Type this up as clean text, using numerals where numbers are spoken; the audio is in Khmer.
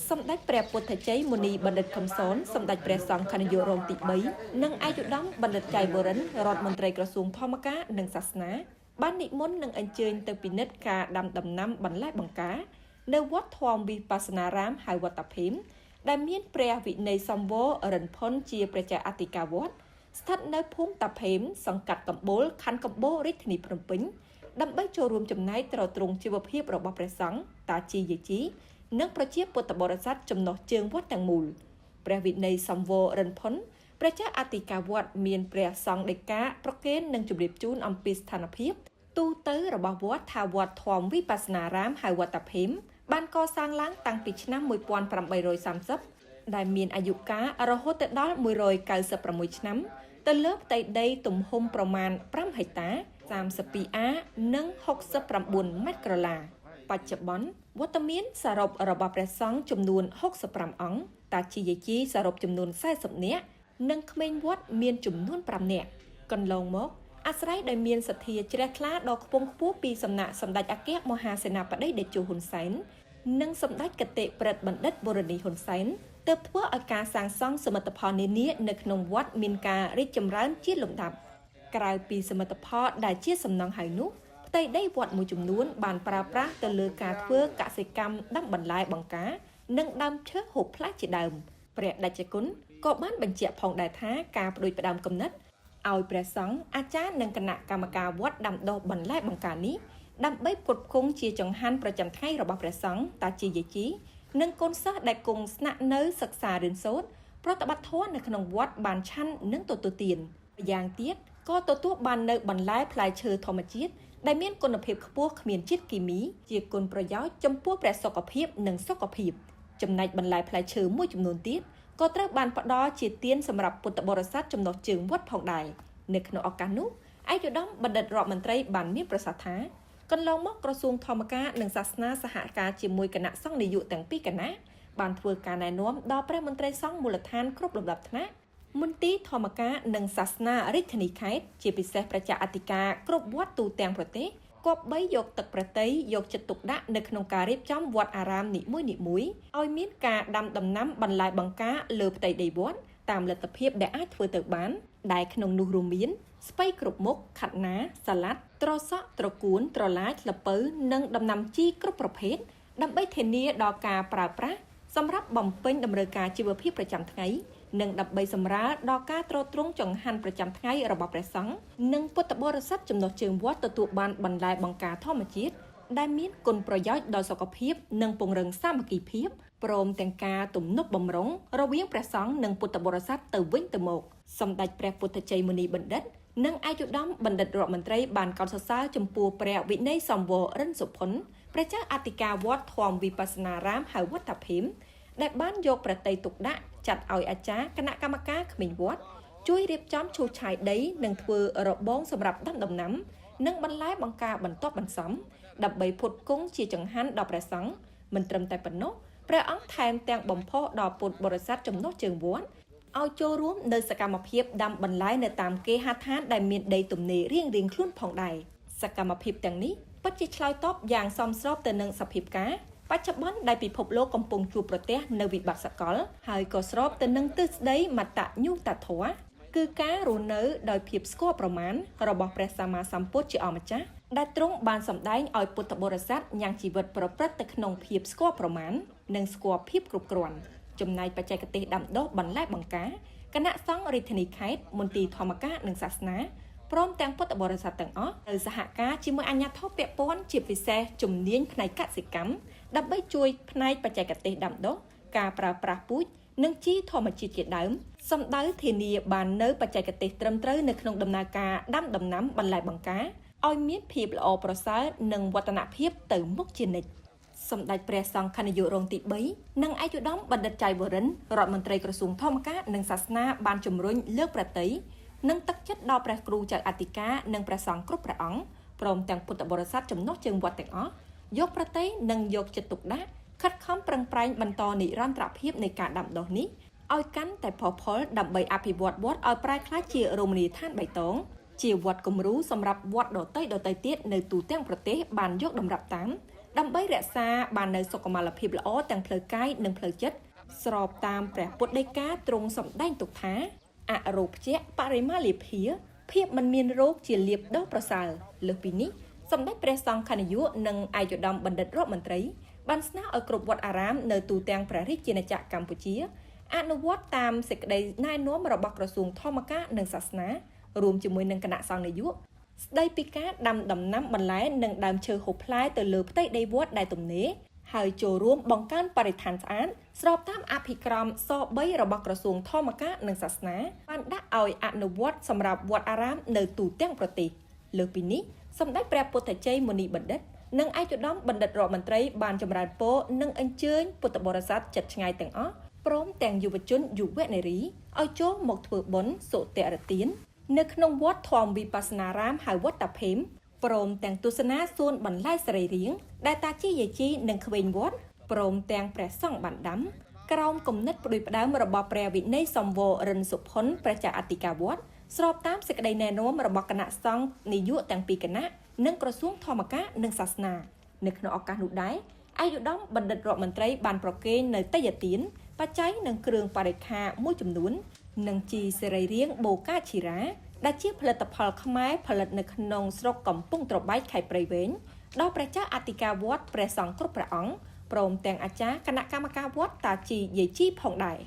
សម្ដេចព្រះពុទ្ធជ័យមុនីបណ្ឌិតខឹមសុនសម្ដេចព្រះសង្ឃខនាយករងទី3និងឯកឧត្តមបណ្ឌិតចៃវរិនរដ្ឋមន្ត្រីក្រសួងធម្មការនិងសាសនាបាននិមន្តនិងអញ្ជើញទៅពិនិត្យការដាំដំណាំបន្លែបង្ការនៅវត្តធម្មវិបស្សនារាមហៅវត្តតាភីមដែលមានព្រះវិន័យសម្វររិនផុនជាព្រះចៅអធិការវត្តស្ថិតនៅភូមិតាភីមសង្កាត់កំបូលខណ្ឌកំបូលរាជធានីភ្នំពេញដើម្បីចូលរួមចំណែកទ្រទ្រង់ជីវភាពរបស់ព្រះសង្ឃតាជីយាជីនិងប្រជាពុទ្ធបរិស័ទចំណុះជើងវត្តទាំងមូលព្រះវិន័យសម្វររិនផុនព្រះចៅអធិការវត្តមានព្រះសង្ឃដីកាប្រគេននិងជម្រាបជូនអំពីស្ថានភាពទូទៅរបស់វត្តថាវត្តធម្មវិបស្សនារាមហៅវត្តតាភីមបានកសាងឡើងតាំងពីឆ្នាំ1830ដែលមានអាយុកាលរហូតទៅដល់196ឆ្នាំទៅលើផ្ទៃដីទំហំប្រមាណ5ហិកតា32អានិង69ម៉ែត្រក្រឡាបច្ចុប្បន្នវត្តមានសរុបរបស់ព្រះសង្ឃចំនួន65អង្គតាជីយាជីសរុបចំនួន40នាក់និងក្មេងវត្តមានចំនួន5នាក់កន្លងមកអាស្រ័យដោយមានសទ្ធាជ្រះថ្លាដ៏ខ្ពង់ខ្ពស់ពីសំណាក់សម្ដេចអគ្គមហាសេនាបតីតេជោហ៊ុនសែននិងសម្ដេចគតិប្រិទ្ធបណ្ឌិតបូរនីហ៊ុនសែនទើបធ្វើឲ្យការសាងសង់សមិទ្ធផលនានានៅក្នុងវត្តមានការរីកចម្រើនជាលំដាប់ក្រៅពីសមិទ្ធផលដែលជាសំណង់ហើយនោះផ្ទៃដីវត្តមួយចំនួនបានប្រើប្រាស់ទៅលើការធ្វើកសិកម្មដាំបន្លែបង្ការនិងដាំឈើហូបផ្លែជាដើមព្រះតេជគុណក៏បានបញ្ជាក់ផងដែរថាការបដិបដាមគំនិតឲ្យព្រះសង្ឃអាចារ្យនិងគណៈកម្មការវត្តដាំដុះបន្លែបង្ការនេះដើម្បីផ្គត់ផ្គង់ជាចង្ហាន់ប្រចាំថ្ងៃរបស់ព្រះសង្ឃតាជីយាជីនិងកូនសិស្សដែលគង់ស្នាក់នៅសិក្សារៀនសូត្រប្រតិបត្តិធម៌នៅក្នុងវត្តបានឆាន់និងទទួលទានម្យ៉ាងទៀតក៏ទទួលបាននៅបន្លែផ្លែឈើធម្មជាតិដែលមានគុណភាពខ្ពស់គ្មានជាតិគីមីជាគុណប្រយោជន៍ចំពោះព្រះសុខភាពនិងសុខភាពចំណែកបន្លែផ្លែឈើមួយចំនួនទៀតក៏ត្រូវបានផ្ដល់ជាទានសម្រាប់ពុទ្ធបរិស័ទចំណុះជើងវត្តផងដែរនៅក្នុងឱកាសនោះឯកឧត្តមបណ្ឌិតរដ្ឋមន្ត្រីបានមានប្រសាសន៍ថាកន្លងមកក្រសួងធម្មការនិងសាសនាសហការជាមួយគណៈសង្ឃនាយកទាំងពីរគណៈបានធ្វើការណែនាំដល់ព្រះមន្ត្រីសង្ឃមូលដ្ឋានគ្រប់លំដាប់ថ្នាក់មន្ទីរធម្មការនិងសាសនារាជធានីខេត្តជាពិសេសប្រជាអធិការគ្រប់វត្តទូទាំងប្រទេសគប្បីយកទឹកប្រតិយយកចិត្តទុកដាក់នៅក្នុងការរៀបចំវត្តអារាមនីមួយៗឲ្យមានការដាំដំណាំបន្លែបង្ការលើផ្ទៃដីវត្តតាមលទ្ធភាពដែលអាចធ្វើទៅបានដែលក្នុងនោះរួមមានស្ពៃគ្រប់មុខខាត់ណាសាឡាត់ត្រសក់ត្រកួនត្រឡាចល្ពៅនិងដំណាំជីគ្រប់ប្រភេទដើម្បីធានាដល់ការប្រើប្រាស់សម្រាប់បំពេញតម្រូវការជីវភាពប្រចាំថ្ងៃនិងដើម្បីសម្រាលដល់ការទ្រទ្រង់ចង្ហាន់ប្រចាំថ្ងៃរបស់ព្រះសង្ឃនិងពុទ្ធបរិស័ទចំណុះជើងវត្តទទួលបានបន្លែបង្ការធម្មជាតិដែលមានគុណប្រយោជន៍ដល់សុខភាពនិងពង្រឹងសាមគ្គីភាពព្រមទាំងការទំនុកបម្រុងរវាងព្រះសង្ឃនិងពុទ្ធបរិស័ទទៅវិញទៅមកសម្ដេចព្រះពុទ្ធជ័យមុនីបណ្ឌិតនិងឯកឧត្តមបណ្ឌិតរដ្ឋមន្ត្រីបានកោតសរសើរចំពោះព្រះវិន័យសម្វររិនសុផុនព្រះចៅអធិការវត្តធម្មវិបស្សនារាមហៅវត្តតាភីមដែលបានយកប្រតិយទុកដាក់ចាត់ឲ្យអាចារ្យគណៈកម្មការក្មេងវត្តជួយរៀបចំឈូសឆាយដីនិងធ្វើរបងសម្រាប់ដាំដំណាំនិងបន្លែបង្ការបន្ទាប់បន្សំដើម្បីផ្គត់ផ្គង់ជាចង្ហាន់ដល់ព្រះសង្ឃមិនត្រឹមតែប៉ុណ្ណោះព្រះអង្គថែមទាំងបំផុសដល់ពុទ្ធបរិស័ទចំណុះជើងវត្តឲ្យចូលរួមនៅសកម្មភាពដាំបន្លែនៅតាមគេហដ្ឋានដែលមានដីទំនេររៀងៗខ្លួនផងដែរសកម្មភាពទាំងនេះពិតជាឆ្លើយតបយ៉ាងសមស្របទៅនឹងសភាពការបច្ចុប្បន្នដែលពិភពលោកកំពុងជួបប្រទះនៅវិបត្តិសកលហើយក៏ស្របទៅនឹងទិសដៅមតញ្ញូតធម៌គឺការរស់នៅដោយភាពស្គាល់ប្រមាណរបស់ព្រះសម្មាសម្ពុទ្ធជាអម្ចាស់ដែលទ្រង់បានសម្ដែងឲ្យពុទ្ធបរិស័ទញ៉ាំងជីវិតប្រព្រឹត្តទៅក្នុងភាពស្គាល់ប្រមាណនិងស្គាល់ភាពគ្រប់គ្រាន់ចំណែកបច្ចេកទេសដាំដុះបន្លែបង្ការគណៈសង្ឃរាជធានីខេត្តមន្ទីរធម្មការនិងសាសនាព្រមទាំងពុទ្ធបរិស័ទទាំងអស់ត្រូវសហការជាមួយអាជ្ញាធរពាក់ព័ន្ធជាពិសេសជំនាញផ្នែកកសិកម្មដើម្បីជួយផ្នែកបច្ចេកទេសដាំដុះការប្រើប្រាស់ពូជនិងជីធម្មជាតិជាដើមសម្ដៅធានាបាននៅបច្ចេកទេសត្រឹមត្រូវនៅក្នុងដំណើរការដាំដំណាំបន្លែបង្ការឲ្យមានភាពល្អប្រសើរនិងវឌ្ឍនភាពទៅមុខជានិច្ចសម្ដេចព្រះសង្ឃខនាយករងទី3និងឯកឧត្តមបណ្ឌិតចៃវរិនរដ្ឋមន្ត្រីក្រសួងធម្មការនិងសាសនាបានជំរុញលើកប្រតិយនិងទឹកចិត្តដល់ព្រះគ្រូចៅអធិការនិងព្រះសង្ឃគ្រប់ព្រះអង្គព្រមទាំងពុទ្ធបរិស័ទចំណុះជើងវត្តទាំងអស់យកប្រតិយនិងយកចិត្តទុកដាក់ខិតខំប្រឹងប្រែងបន្តនិរន្តរភាពនៃការដាំដុះនេះឲ្យកាន់តែផុសផុលដើម្បីអភិវឌ្ឍវត្តឲ្យប្រែក្លាយជារមណីយដ្ឋានបៃតងជាវត្តគំរូសម្រាប់វត្តដទៃទៀតនៅទូទាំងប្រទេសបានយកតម្រាប់តាម ដើម្បីរក្សាបាននូវសុខុមាលភាពល្អទាំងផ្លូវកាយនិងផ្លូវចិត្តស្របតាមព្រះពុទ្ធដីកាទ្រង់សម្ដែងទុកថាអរោព្យបរិមាលាភាភាពមិនមានរោគជាលាភដ៏ប្រសើរលើសពីនេះសម្ដេចព្រះសង្ឃនាយកនិងឯកឧត្តមបណ្ឌិតរដ្ឋមន្ត្រីបានស្នើឲ្យគ្រប់វត្តអារាមនៅទូទាំងព្រះរាជាណាចក្រកម្ពុជាអនុវត្តតាមសេចក្តីណែនាំរបស់ក្រសួងធម្មការនិងសាសនារួមជាមួយនឹងគណៈសង្ឃនាយកស្ដីពីការដាំដំណាំបន្លែនិងដើមឈើហូបផ្លែទៅលើផ្ទៃដីវត្តដែលទំនេរហើយចូលរួមបង្កើនបរិស្ថានស្អាតស្របតាមអភិក្រមស3របស់ក្រសួងធម្មការនិងសាសនាបានដាក់ឲ្យអនុវត្តសម្រាប់វត្តអារាមនៅទូទាំងប្រទេសលើសពីនេះសម្ដេចព្រះពុទ្ធជ័យមុនីបណ្ឌិតនិងឯកឧត្តមបណ្ឌិតរដ្ឋមន្ត្រីបានចម្រើនពរនិងអញ្ជើញពុទ្ធបរិស័ទជិតឆ្ងាយទាំងអស់ព្រមទាំងយុវជនយុវនារីឲ្យចូលមកធ្វើបុណ្យសុទរទាននៅក្នុងវត្តធម្មវិបស្សនារាមហៅវត្តតាភេមព្រមទាំងទស្សនាសួនបន្លែសរីរាង្គដែលតាជីយាជីនិងក្វេងវត្តព្រមទាំងព្រះសង្ឃបានដាំក្រោមគំនិតផ្ដួចផ្ដើមរបស់ព្រះវិន័យសម្វររិនសុផុនព្រះចៅអធិការវត្តស្របតាមសេចក្តីណែនាំរបស់គណៈសង្ឃនាយកទាំងពីរគណៈនិងក្រសួងធម្មការនិងសាសនានៅក្នុងឱកាសនោះដែរឯកឧត្តមបណ្ឌិតរដ្ឋមន្ត្រីបានប្រគេននៅទេយ្យទានបច្ច័យនិងគ្រឿងបរិក្ខារមួយចំនួននិងជីសរីរាង្គបូកាឈីរ៉ាដែលជាផលិតផលខ្មែរផលិតនៅក្នុងស្រុកកំពង់ត្របែកខេត្តព្រៃវែងដល់ព្រះចៅអធិការវត្តព្រះសង្ឃគ្រប់ព្រះអង្គព្រមទាំងអាចារ្យគណៈកម្មការវត្តតាជីយាជីផងដែរ